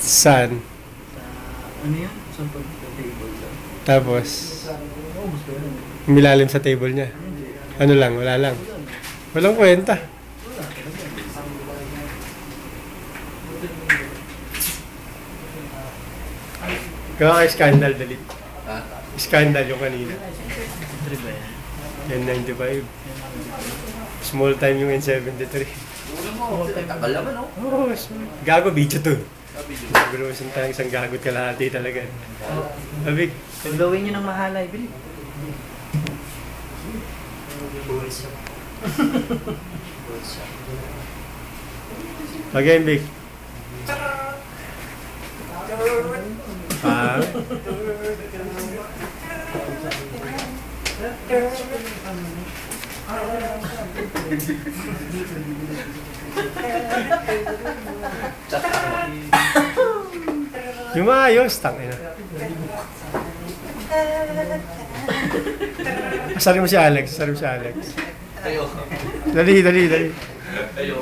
Saan? Sa, ano yun? Sa pag-table daw. Tapos, Oo, gusto ko yun. milalim sa table niya. Ano lang, wala lang. Walang kwenta. Wala, talaga. Gawa kay Scandal, dali. Ha? Scandal yung kanina. Trip ba yan? N95. Small time yung N73. Ulo mo, takal naman, no? Oh, gago, video to. Sabi nyo. Pero isang gagot kalahati talaga. Abig, Kung gawin nyo ng mahalay, bili. again, Big. Ah, yung maayos, tangina. Asari mo si Alex, asari mo si Alex. Kayo. Dali. Kayo.